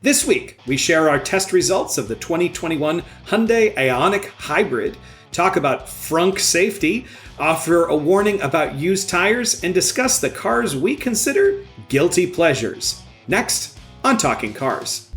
This week, we share our test results of the 2021 Hyundai Ioniq Hybrid, talk about frunk safety, offer a warning about used tires, and discuss the cars we consider guilty pleasures. Next on Talking Cars.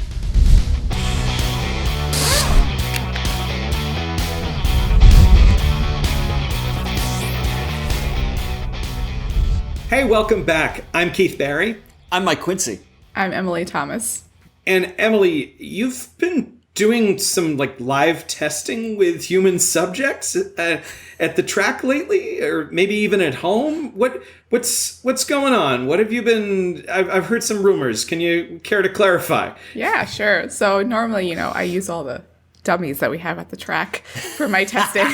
Hey, welcome back. I'm Keith Barry. I'm Mike Quincy. I'm Emily Thomas. And Emily, you've been doing some live testing with human subjects at the track lately, or maybe even at home. What's going on? What have you been? I've heard some rumors. Can you care to clarify? Yeah, sure. So normally, I use all the dummies that we have at the track for my testing.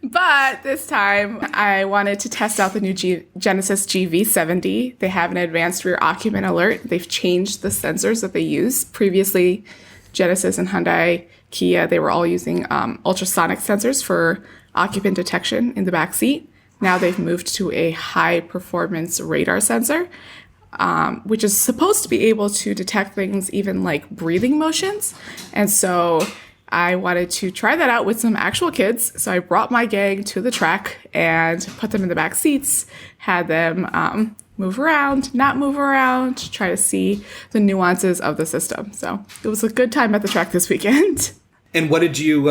But this time, I wanted to test out the new Genesis GV70. They have an advanced rear occupant alert. They've changed the sensors that they use. Previously, Genesis and Hyundai, Kia, they were all using ultrasonic sensors for occupant detection in the back seat. Now they've moved to a high-performance radar sensor, which is supposed to be able to detect things even like breathing motions. And so I wanted to try that out with some actual kids. So I brought my gang to the track and put them in the back seats, had them move around, not move around, try to see the nuances of the system. So it was a good time at the track this weekend. And what did you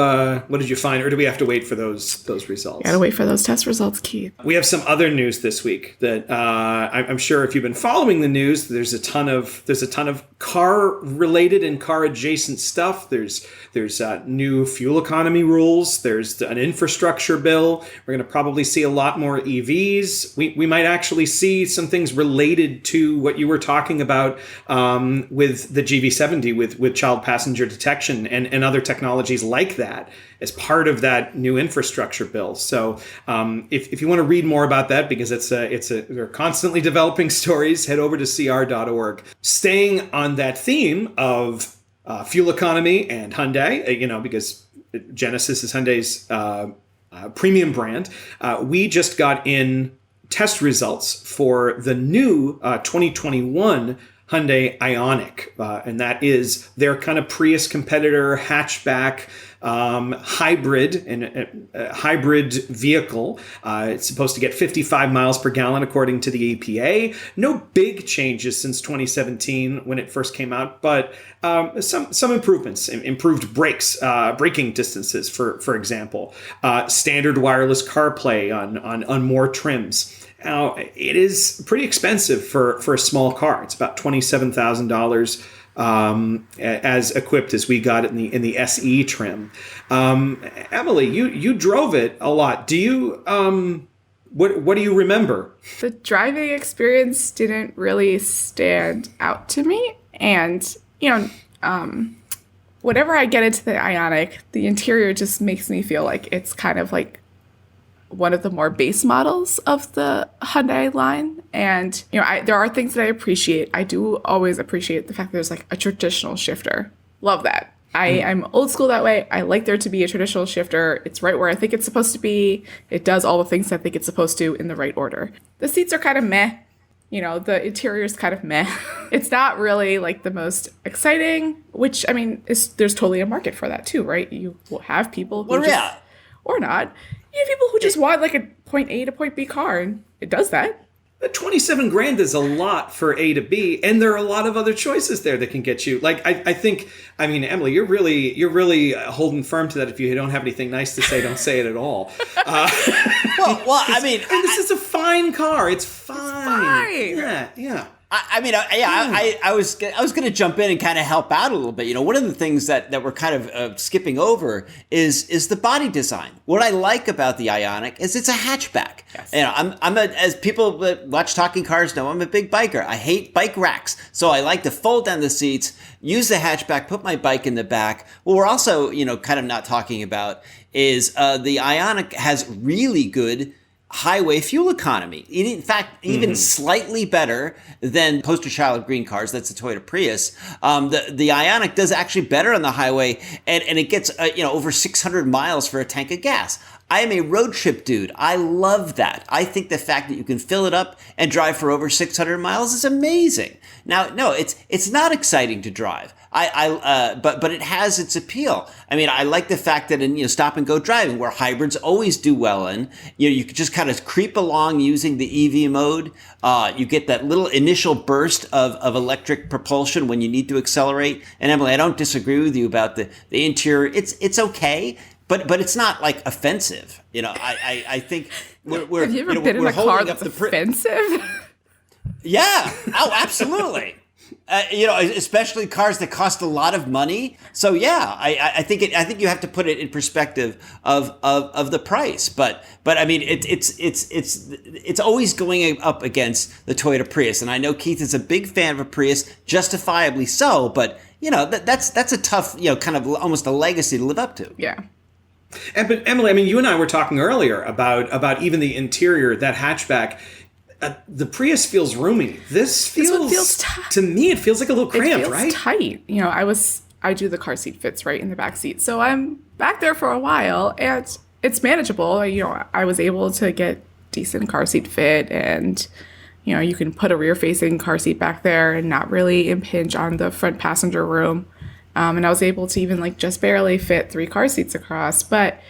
find, or do we have to wait for those results? Gotta wait for those test results, Keith. We have some other news this week that I'm sure if you've been following the news, there's a ton of car related and car adjacent stuff. There's new fuel economy rules. There's an infrastructure bill. We're going to probably see a lot more EVs. We might actually see some things related to what you were talking about with the GV70 with child passenger detection and other technologies like that as part of that new infrastructure bill. So if you want to read more about that, because they're constantly developing stories, head over to cr.org. Staying on that theme of fuel economy and Hyundai, because Genesis is Hyundai's premium brand, we just got in test results for the new 2021 Hyundai Ioniq, and that is their kind of Prius competitor hatchback hybrid and hybrid vehicle. It's supposed to get 55 miles per gallon according to the EPA. No big changes since 2017 when it first came out, but some improvements, improved braking distances, for example, standard wireless CarPlay on more trims. Now, it is pretty expensive for a small car. It's about $27,000 as equipped as we got it in the SE trim. Emily, you drove it a lot. Do you what do you remember? The driving experience didn't really stand out to me, and whenever I get into the Ioniq, the interior just makes me feel like it's kind of like one of the more base models of the Hyundai line. And, there are things that I appreciate. I do always appreciate the fact that there's a traditional shifter. Love that. I'm old school that way. I like there to be a traditional shifter. It's right where I think it's supposed to be. It does all the things I think it's supposed to in the right order. The seats are kind of meh. The interior is kind of meh. It's not really the most exciting, which, there's totally a market for that too, right? You will have people who or not. You have people who just want a point A to point B car, and it does that. But $27,000 is a lot for A to B, and there are a lot of other choices there that can get you. I think, Emily, you're really holding firm to that. If you don't have anything nice to say, don't say it at all. This is a fine car. It's fine. Yeah. I was going to jump in and kind of help out a little bit. One of the things that we're kind of skipping over is the body design. What I like about the Ioniq is it's a hatchback. Yes. As people that watch Talking Cars know, I'm a big biker. I hate bike racks, so I like to fold down the seats, use the hatchback, put my bike in the back. What we're also kind of not talking about is the Ioniq has really good highway fuel economy. In fact, even slightly better than poster child green cars. That's the Toyota Prius. The Ioniq does actually better on the highway, and it gets over 600 miles for a tank of gas. I am a road trip dude. I love that. I think the fact that you can fill it up and drive for over 600 miles is amazing. Now, no, it's not exciting to drive. But it has its appeal. I mean, I like the fact that in stop and go driving, where hybrids always do well in, you can just kind of creep along using the EV mode. You get that little initial burst of electric propulsion when you need to accelerate. And Emily, I don't disagree with you about the interior. It's okay, but it's not like offensive. I think we're have you ever been in a car that's offensive? Yeah. Oh, absolutely. Especially cars that cost a lot of money. So yeah, I think you have to put it in perspective of the price. But I mean, it's always going up against the Toyota Prius, and I know Keith is a big fan of a Prius, justifiably so. But that's a tough, kind of almost a legacy to live up to. Yeah. But Emily, I mean, you and I were talking earlier about even the interior, that hatchback. The Prius feels roomy. This feels to me, it feels like a little cramped, right? Tight. I do the car seat fits right in the back seat, so I'm back there for a while, and it's manageable. I was able to get decent car seat fit, and you can put a rear facing car seat back there and not really impinge on the front passenger room. And I was able to even just barely fit 3 car seats across. But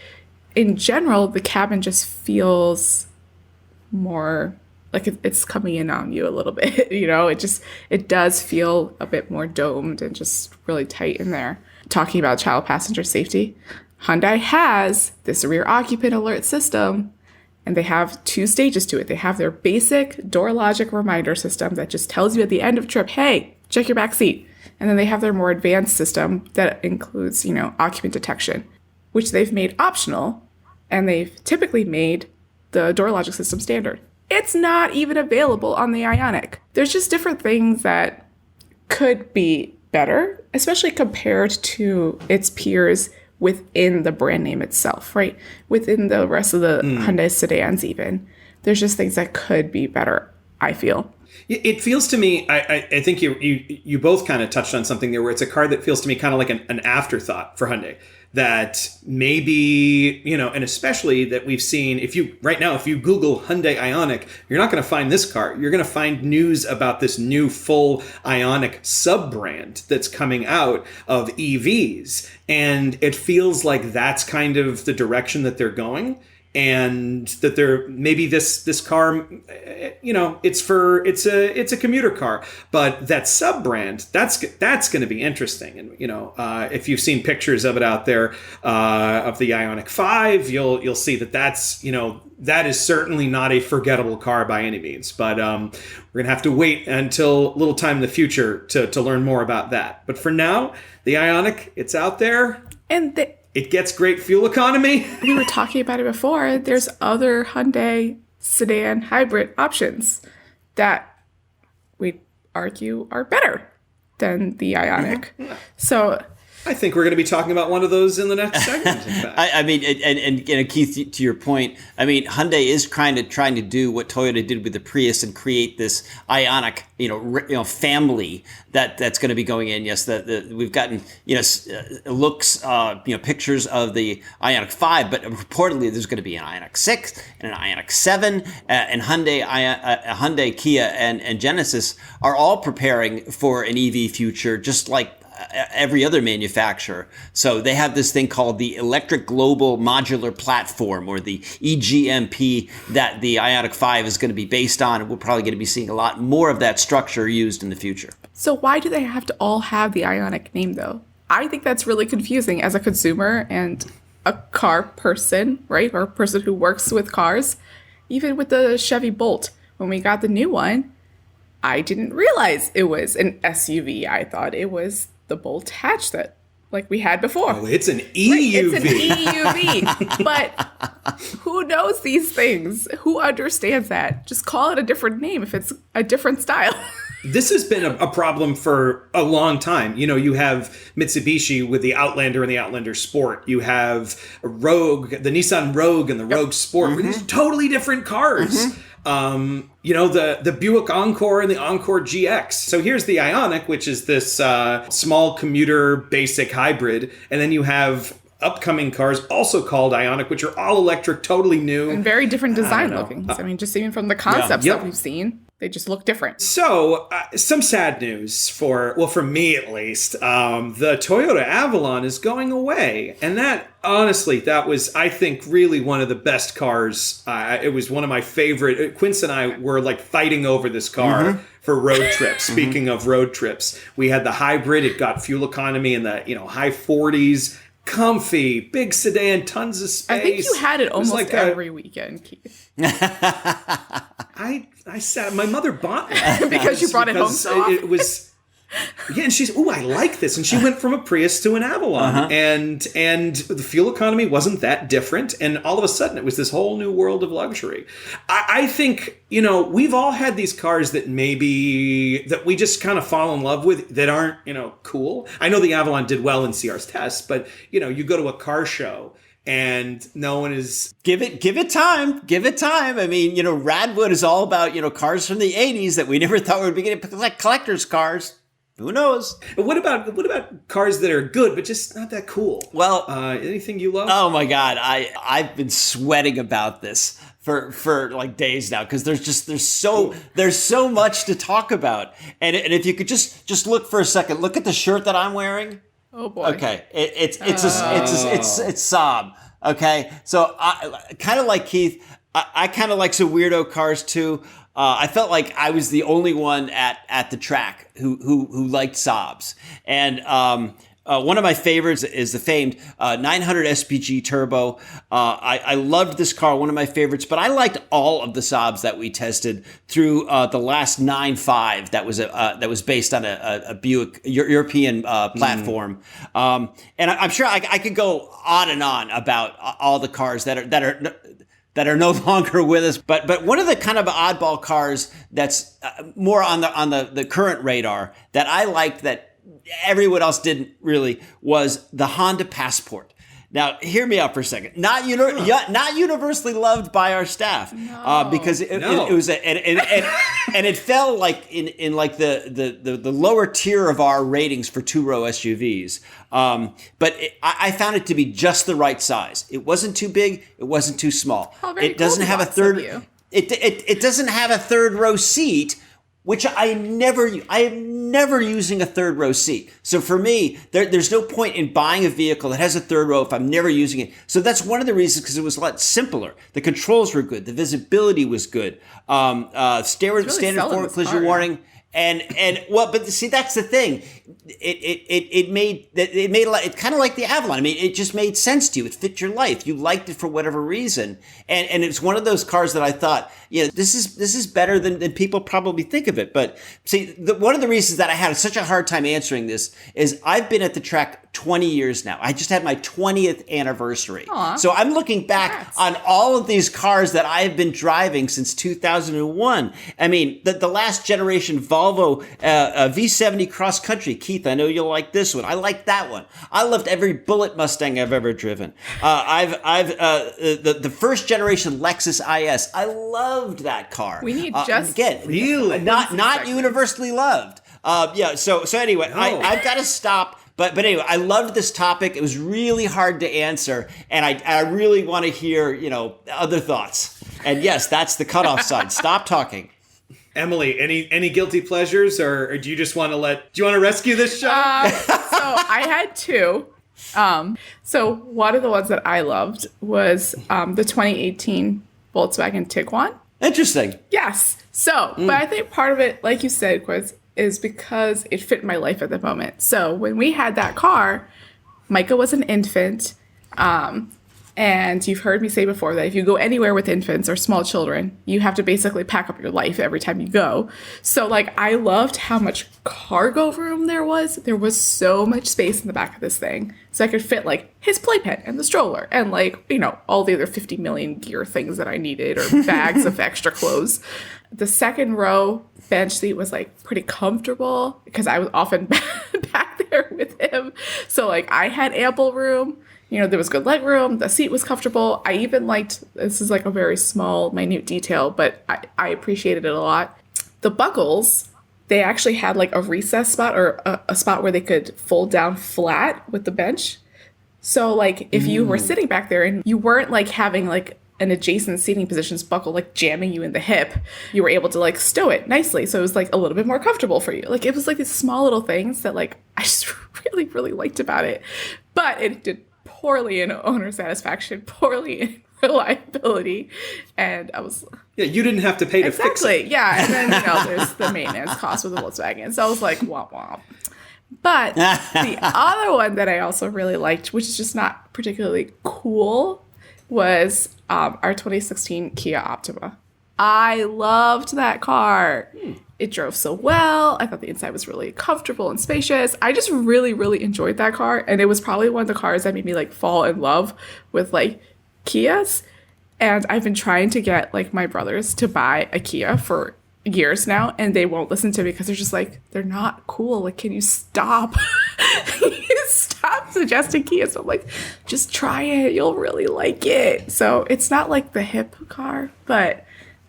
in general, the cabin just feels more like it's coming in on you a little bit. It does feel a bit more domed and just really tight in there. Talking about child passenger safety, Hyundai has this rear occupant alert system, and they have 2 stages to it. They have their basic door logic reminder system that just tells you at the end of a trip, hey, check your back seat. And then they have their more advanced system that includes, occupant detection, which they've made optional, and they've typically made the door logic system standard. It's not even available on the Ioniq. There's just different things that could be better, especially compared to its peers within the brand name itself, right? Within the rest of the Hyundai sedans even. There's just things that could be better, I feel. It feels to me, I think you both kind of touched on something there, where it's a car that feels to me kind of like an afterthought for Hyundai. That maybe, and especially that we've seen, if you Google Hyundai Ioniq, you're not going to find this car. You're going to find news about this new full Ioniq sub-brand that's coming out of EVs. And it feels like that's kind of the direction that they're going. And that they're maybe this car, it's a commuter car, but that sub brand that's going to be interesting. And if you've seen pictures of it out there of the Ioniq 5, you'll see that is certainly not a forgettable car by any means. But we're gonna have to wait until a little time in the future to learn more about that. But for now, the Ioniq, it's out there, and it gets great fuel economy. We were talking about it before. There's other Hyundai sedan hybrid options that we argue are better than the Ioniq. Mm-hmm. So I think we're going to be talking about one of those in the next segment. In fact. I mean, and Keith, to your point, I mean, Hyundai is trying to do what Toyota did with the Prius and create this Ioniq, family that's going to be going in. Yes, we've gotten looks, pictures of the Ioniq 5, but reportedly there's going to be an Ioniq 6 and an Ioniq 7, and Hyundai, Kia, and Genesis are all preparing for an EV future, just like every other manufacturer. So they have this thing called the Electric Global Modular Platform, or the EGMP, that the Ioniq 5 is going to be based on, and we're probably going to be seeing a lot more of that structure used in the future. So why do they have to all have the Ioniq name, though? I think that's really confusing as a consumer and a car person, right? Or a person who works with cars. Even with the Chevy Bolt, when we got the new one, I didn't realize it was an SUV. I thought it was the Bolt hatch that we had before. Oh, it's an EUV. Right, it's an EUV. But who knows these things? Who understands that? Just call it a different name if it's a different style. This has been a problem for a long time. You have Mitsubishi with the Outlander and the Outlander Sport. You have Rogue, the Nissan Rogue and the Rogue Sport. Mm-hmm. These totally different cars. Mm-hmm. The Buick Encore and the Encore GX. So here's the Ioniq, which is this small commuter basic hybrid. And then you have upcoming cars, also called Ioniq, which are all electric, totally new. And very different design looking. I mean, just even from the concepts that we've seen, they just look different. So, some sad news for me at least. The Toyota Avalon is going away. And that, honestly, that was, I think, really one of the best cars. It was one of my favorite. Quince and I were like fighting over this car for road trips. Speaking of road trips, we had the hybrid. It got fuel economy in the high 40s. Comfy, big sedan, tons of space. I think you had it almost like every weekend, Keith. I sat. My mother bought it because you brought it home so often. It was. Yeah, and she's, I like this. And she went from a Prius to an Avalon. And the fuel economy wasn't that different. And all of a sudden, it was this whole new world of luxury. I think, we've all had these cars that that we just kind of fall in love with that aren't, cool. I know the Avalon did well in CR's tests, but, you go to a car show and no one is... Give it time. Give it time. I mean, Radwood is all about, cars from the 80s that we never thought would be getting like collector's cars. Who knows? What about cars that are good but just not that cool? Well, anything you love? Oh my God, I've been sweating about this for like days now because there's so much to talk about. And if you could just look for a second, look at the shirt that I'm wearing. Oh boy. Okay, it's Saab. Okay, so I kind of like Keith. I kind of like some weirdo cars too. I felt like I was the only one at the track who liked Saabs. And one of my favorites is the famed 900 SPG Turbo. I loved this car, one of my favorites, but I liked all of the Saabs that we tested through the last 9.5 that was based on a Buick European platform. And I'm sure I could go on and on about all the cars that are no longer with us. But one of the kind of oddball cars that's more on the current radar that I liked that everyone else didn't really was the Honda Passport. Now, hear me out for a second. Not universally loved by our staff, because it was and it fell like in like the lower tier of our ratings for two-row SUVs. But I found it to be just the right size. It wasn't too big. It wasn't too small. It doesn't have a third. It doesn't have a third row seat, which I am never using a third row seat. So for me, there's no point in buying a vehicle that has a third row if I'm never using it. So that's one of the reasons, because it was a lot simpler. The controls were good. The visibility was good. Standard forward collision warning. And well, but see, that's the thing. It kind of like the Avalon. I mean, it just made sense to you. It fit your life. You liked it for whatever reason. And it's one of those cars that I thought, this is better than people probably think of it. But see, one of the reasons that I had such a hard time answering this is I've been at the track 20 years now. I just had my 20th anniversary. Aww. So I'm looking back on all of these cars that I have been driving since 2001. I mean, the last generation Volvo V70 cross country. Keith, I know you'll like this one. I like that one. I loved every Bullet Mustang I've ever driven. The first generation Lexus IS. I loved that car. We need just again, really not universally loved. So anyway, no. I've got to stop. But anyway, I loved this topic. It was really hard to answer, and I really want to hear other thoughts. And yes, that's the cutoff side. Stop talking. Emily, any guilty pleasures, or do you just want to rescue this show? So I had two. So one of the ones that I loved was the 2018 Volkswagen Tiguan. Interesting. Yes. So, but I think part of it, like you said, is because it fit my life at the moment. So when we had that car, Micah was an infant. And you've heard me say before that if you go anywhere with infants or small children, you have to basically pack up your life every time you go. So I loved how much cargo room there was. There was so much space in the back of this thing. So I could fit his playpen and the stroller and all the other 50 million gear things that I needed, or bags of extra clothes. The second row bench seat was pretty comfortable because I was often back there with him. So I had ample room. There was good leg room. The seat was comfortable. I even liked, this is a very small, minute detail, but I appreciated it a lot. The buckles, they actually had a recess spot, or a spot where they could fold down flat with the bench. So like if you were sitting back there and you weren't like having like an adjacent seating positions buckle like jamming you in the hip, you were able to like stow it nicely. So it was like a little bit more comfortable for you. Like it was like these small little things that like I just really, really liked about it. But it did poorly in owner satisfaction, poorly in reliability. And I was... Yeah, you didn't have to pay to fix it. Exactly, yeah. And then, there's the maintenance cost with the Volkswagen. So I was like, womp womp. But the other one that I also really liked, which is just not particularly cool, was our 2016 Kia Optima. I loved that car. It drove so well. I thought the inside was really comfortable and spacious. I just really, really enjoyed that car. And it was probably one of the cars that made me like fall in love with like Kias. And I've been trying to get like my brothers to buy a Kia for years now, and they won't listen to me because they're just like, they're not cool. Like, can you stop? Can you stop suggesting Kia? So I'm like, just try it. You'll really like it. So it's not like the hip car, but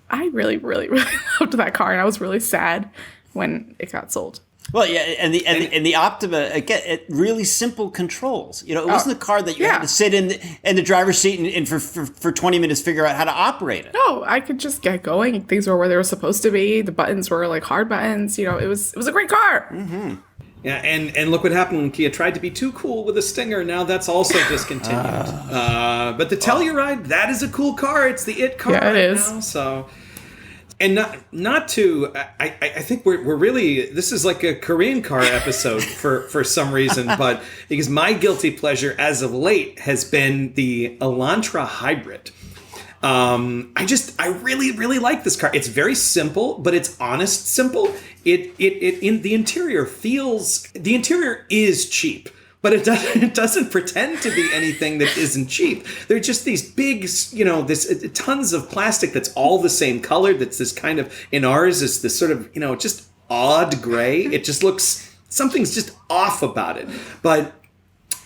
I really, really, really loved that car, and I was really sad when it got sold. Well, yeah, and the Optima, again, really simple controls. It wasn't a car that you had to sit in the driver's seat and for 20 minutes figure out how to operate it. No, I could just get going. Things were where they were supposed to be. The buttons were like hard buttons. It was a great car. Mm-hmm. Yeah, and look what happened when Kia tried to be too cool with a Stinger. Now that's also discontinued. But the Telluride, that is a cool car. It's the it car it is. now. So, and not to, I think we're really, this is like a Korean car episode for some reason, but because my guilty pleasure as of late has been the Elantra Hybrid. I really, really like this car. It's very simple, but it's honest simple. The interior is cheap, but it doesn't pretend to be anything that isn't cheap. They're just these big, this tons of plastic that's all the same color. That's this kind of, in ours, is this sort of, just odd gray. It just looks, something's just off about it. But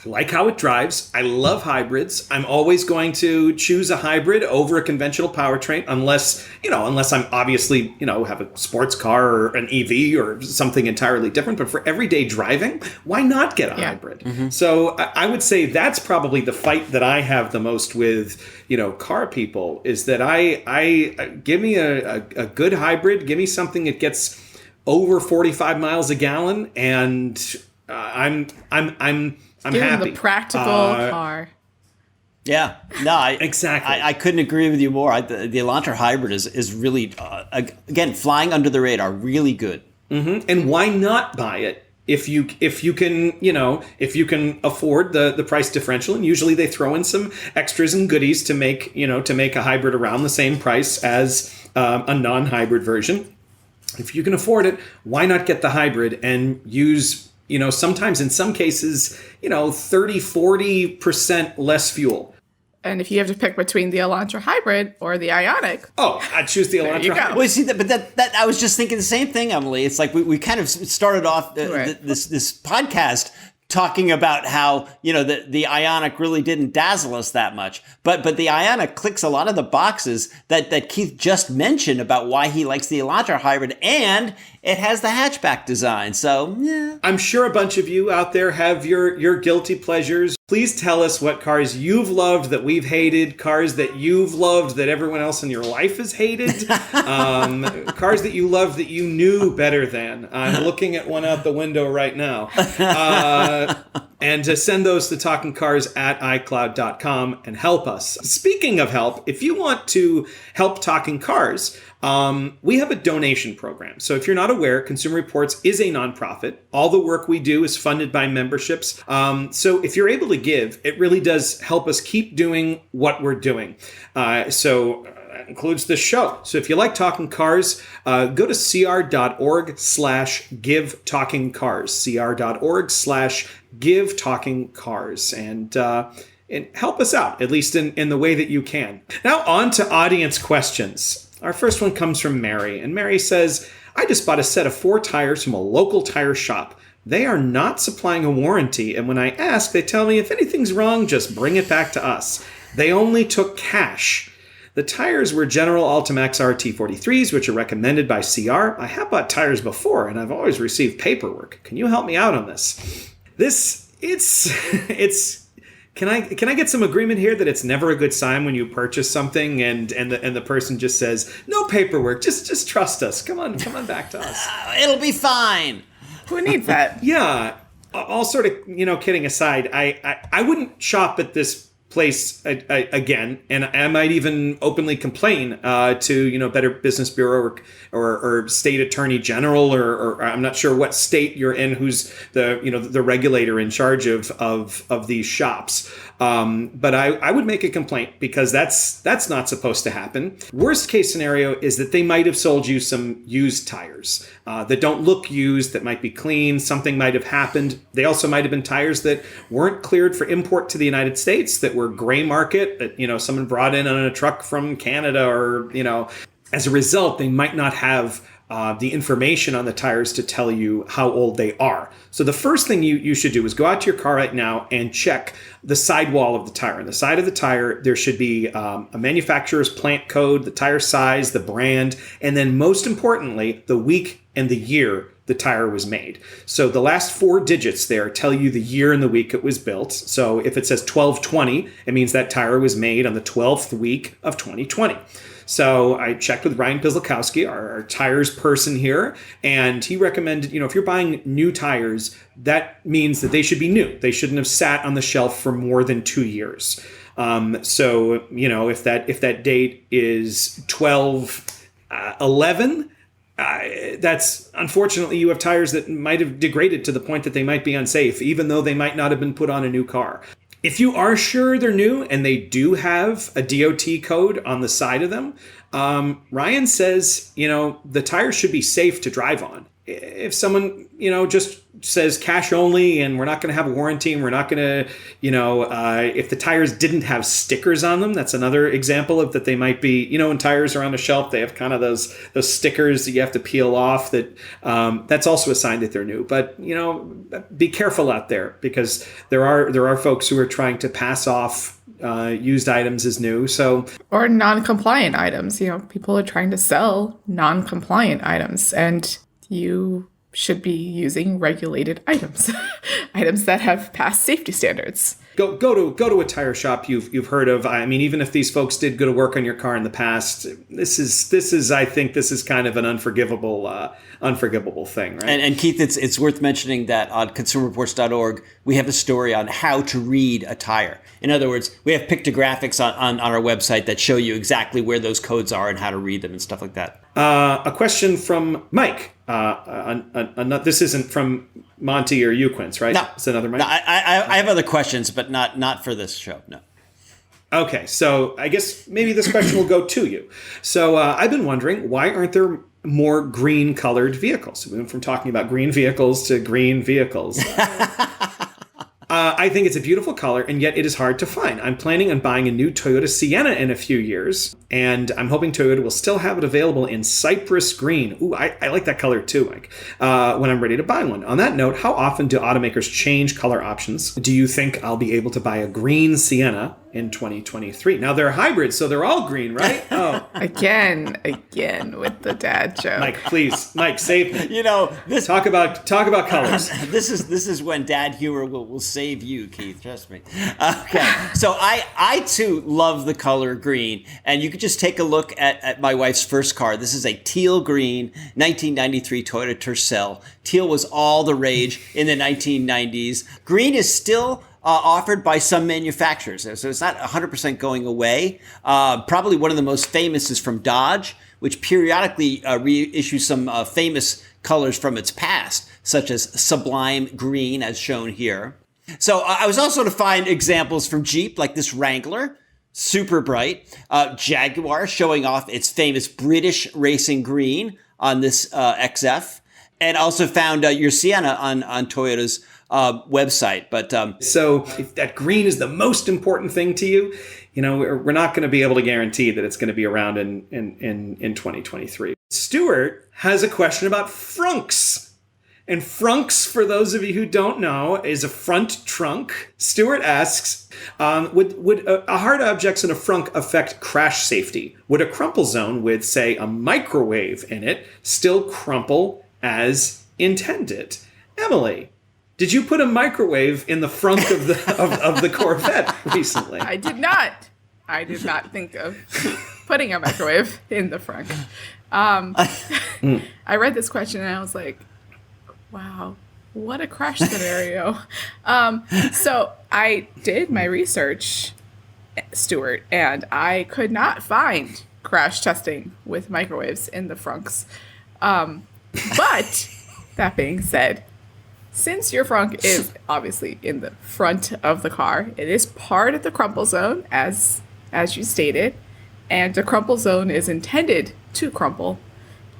I like how it drives. I love hybrids. I'm always going to choose a hybrid over a conventional powertrain unless I'm obviously, have a sports car or an EV or something entirely different. But for everyday driving, why not get a hybrid? Mm-hmm. So I would say that's probably the fight that I have the most with, car people, is that I give me a good hybrid. Give me something that gets over 45 miles a gallon, and I'm happy. The practical car. Yeah, no, exactly. I couldn't agree with you more. The Elantra Hybrid is really, again, flying under the radar, really good. Mm-hmm. And why not buy it if you can afford the price differential? And usually they throw in some extras and goodies to make a hybrid around the same price as a non-hybrid version. If you can afford it, why not get the hybrid and use, sometimes in some cases, 30-40% less fuel. And if you have to pick between the Elantra Hybrid or the Ioniq, I'd choose the Elantra Hybrid. Well, see, that I was just thinking the same thing, Emily. It's like we kind of started off this podcast talking about how, the Ioniq really didn't dazzle us that much. But the Ioniq clicks a lot of the boxes that Keith just mentioned about why he likes the Elantra Hybrid, and it has the hatchback design. So, yeah. I'm sure a bunch of you out there have your guilty pleasures. Please tell us what cars you've loved that we've hated, cars that you've loved that everyone else in your life has hated, cars that you loved that you knew better than. I'm looking at one out the window right now. And to send those to talkingcars@icloud.com and help us. Speaking of help, if you want to help Talking Cars, we have a donation program. So if you're not aware, Consumer Reports is a nonprofit. All the work we do is funded by memberships. So if you're able to give, it really does help us keep doing what we're doing. So that includes this show. So if you like Talking Cars, go to cr.org/give talking cars, cr.org/give talking cars, and help us out, at least in the way that you can. Now on to audience questions. Our first one comes from Mary, and Mary says, I just bought a set of 4 tires from a local tire shop. They are not supplying a warranty, and when I ask, they tell me if anything's wrong, just bring it back to us. They only took cash. The tires were General Ultimax RT43s, which are recommended by CR. I have bought tires before, and I've always received paperwork. Can you help me out on this? It's Can I get some agreement here that it's never a good sign when you purchase something and the person just says no paperwork, just trust us. Come on back to us. It'll be fine. Who needs that? Yeah, all sort of kidding aside, I wouldn't shop at this place again, and I might even openly complain to Better Business Bureau or state attorney general or I'm not sure what state you're in, who's the regulator in charge of these shops. But I would make a complaint because that's not supposed to happen. Worst case scenario is that they might have sold you some used tires that don't look used, that might be clean. Something might have happened. They also might have been tires that weren't cleared for import to the United States, that were gray market, that someone brought in on a truck from Canada, or as a result, they might not have the information on the tires to tell you how old they are. So the first thing you should do is go out to your car right now and check the sidewall of the tire. On the side of the tire, there should be a manufacturer's plant code, the tire size, the brand, and then most importantly, the week and the year the tire was made. So the last 4 digits there tell you the year and the week it was built. So if it says 12/20, it means that tire was made on the 12th week of 2020. So I checked with Ryan Pizlikowski, our tires person here, and he recommended, if you're buying new tires, that means that they should be new. They shouldn't have sat on the shelf for more than 2 years. So if that date is 12/11, that's unfortunately, you have tires that might have degraded to the point that they might be unsafe, even though they might not have been put on a new car. If you are sure they're new and they do have a DOT code on the side of them, Ryan says, the tires should be safe to drive on. If someone, just says cash only and we're not going to have a warranty and we're not going to, if the tires didn't have stickers on them, that's another example of that they might be, when tires are on a shelf, they have kind of those stickers that you have to peel off, that's also a sign that they're new. But, be careful out there, because there are folks who are trying to pass off used items as new. Or non-compliant items. People are trying to sell non-compliant items, and you should be using regulated items, items that have passed safety standards. Go to a tire shop you've heard of. I mean, even if these folks did go to work on your car in the past, this is I think this is kind of an unforgivable thing, right? And Keith, it's worth mentioning that on consumerreports.org we have a story on how to read a tire. In other words, we have pictographics on our website that show you exactly where those codes are and how to read them and stuff like that. A question from Mike. This isn't from Monty or Uquins, right? No, it's another Mike. No, I have other questions, but not for this show. No. Okay, so I guess maybe this question will go to you. So I've been wondering, why aren't there more green colored vehicles? We went from talking about green vehicles to green vehicles. I think it's a beautiful color, and yet it is hard to find. I'm planning on buying a new Toyota Sienna in a few years, and I'm hoping Toyota will still have it available in Cypress Green. Ooh, I like that color too, Mike, when I'm ready to buy one. On that note, how often do automakers change color options? Do you think I'll be able to buy a green Sienna in 2023? Now, they're hybrids, so they're all green, right? Oh. Again with the dad joke. Mike, please. Mike, save me. This Talk about colors. This is when dad humor will save you, Keith. Trust me. Okay, so I too love the color green, and you could just take a look at my wife's first car. This is a teal green 1993 Toyota Tercel. Teal was all the rage in the 1990s. Green is still offered by some manufacturers, so it's not 100% going away. Probably one of the most famous is from Dodge, which periodically reissues some famous colors from its past, such as Sublime Green, as shown here. So I was also to find examples from Jeep, like this Wrangler, super bright. Jaguar showing off its famous British racing green on this XF. And also found your Sienna on Toyota's website. But so if that green is the most important thing to you, we're not going to be able to guarantee that it's going to be around in 2023. Stuart has a question about frunks. And frunks, for those of you who don't know, is a front trunk. Stuart asks, would hard objects in a frunk affect crash safety? Would a crumple zone with, say, a microwave in it still crumple as intended? Emily, Did you put a microwave in the frunk of the Corvette recently? I did not. I did not think of putting a microwave in the frunk. I read this question and I was like, wow, what a crash scenario. So I did my research, Stuart, and I could not find crash testing with microwaves in the frunks. But that being said, since your frunk is obviously in the front of the car, it is part of the crumple zone, as you stated, and the crumple zone is intended to crumple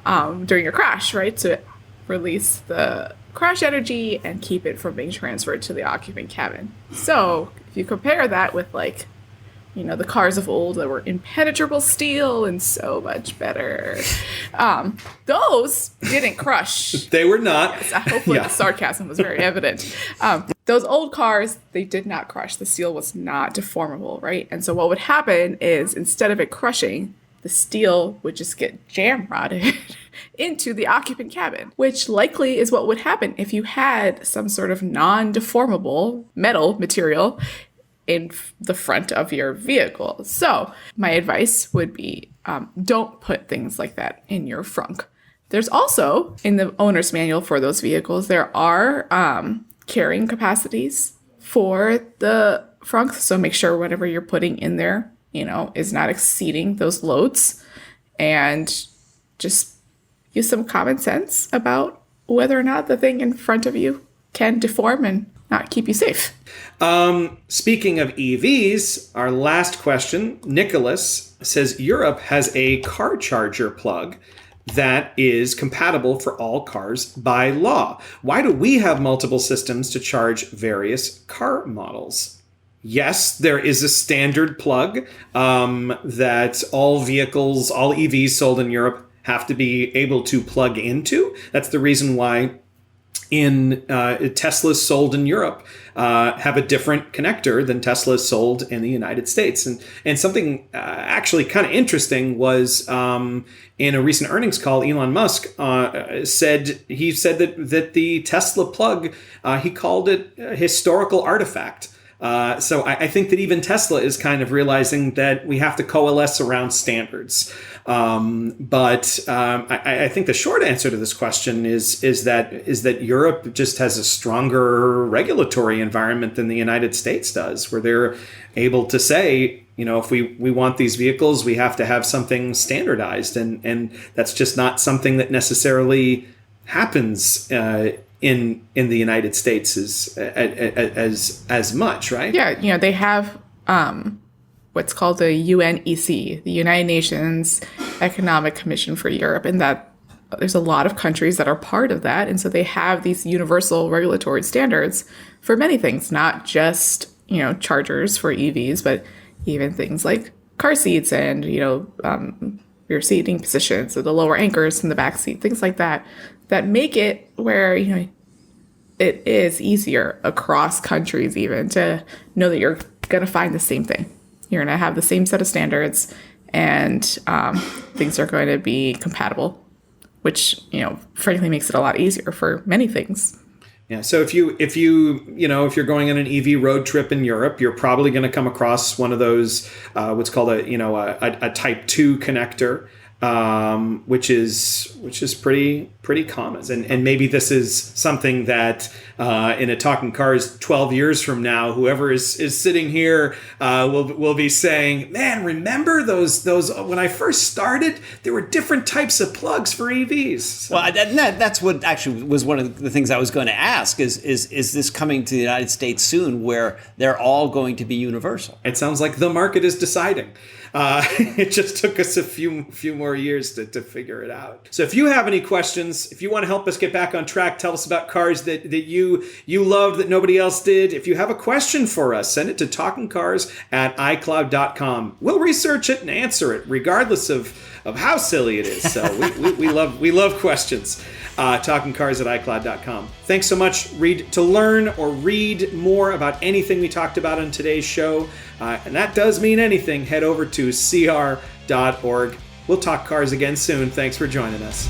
during a crash, right? To release the crash energy and keep it from being transferred to the occupant cabin. So if you compare that with the cars of old that were impenetrable steel and so much better, those didn't crush. They were not. Yes, hopefully the sarcasm was very evident. Those old cars, they did not crush. The steel was not deformable, right? And so what would happen is instead of it crushing, the steel would just get jam-rotted into the occupant cabin, which likely is what would happen if you had some sort of non-deformable metal material in the front of your vehicle. So my advice would be don't put things like that in your frunk. There's also, in the owner's manual for those vehicles, there are carrying capacities for the frunk. So make sure whatever you're putting in there, is not exceeding those loads. And just use some common sense about whether or not the thing in front of you can deform and not keep you safe. Speaking of EVs, our last question, Nicholas says Europe has a car charger plug that is compatible for all cars by law. Why do we have multiple systems to charge various car models? Yes, there is a standard plug that all vehicles, all EVs sold in Europe have to be able to plug into. That's the reason why Teslas sold in Europe have a different connector than Teslas sold in the United States. And something actually kind of interesting was in a recent earnings call, Elon Musk said that the Tesla plug, he called it a historical artifact. So I think that even Tesla is kind of realizing that we have to coalesce around standards. But I think the short answer to this question is that Europe just has a stronger regulatory environment than the United States does, where they're able to say, if we want these vehicles, we have to have something standardized. And that's just not something that necessarily happens in the United States as much, right? Yeah, they have what's called the UNEC, the United Nations Economic Commission for Europe, and that there's a lot of countries that are part of that, and so they have these universal regulatory standards for many things, not just chargers for EVs, but even things like car seats and your seating positions, so the lower anchors in the back seat, things like that make it where it is easier across countries even to know that you're going to find the same thing. You're going to have the same set of standards, and things are going to be compatible, which frankly makes it a lot easier for many things. Yeah. So if you're going on an EV road trip in Europe, you're probably going to come across one of those what's called a Type 2 connector. Which is pretty common, and maybe this is something that in a Talking Cars 12 years from now, whoever is sitting here will be saying, "Man, remember those when I first started, there were different types of plugs for EVs." So. Well, that's what actually was one of the things I was going to ask: is this coming to the United States soon, where they're all going to be universal? It sounds like the market is deciding. It just took us a few more years to figure it out. So if you have any questions, if you want to help us get back on track, tell us about cars that you loved that nobody else did. If you have a question for us, send it to talkingcars@icloud.com. We'll research it and answer it, regardless of how silly it is. So we love questions. Talkingcars@icloud.com. Thanks so much. To learn or read more about anything we talked about on today's show, and that does mean anything, head over to cr.org. We'll talk cars again soon. Thanks for joining us.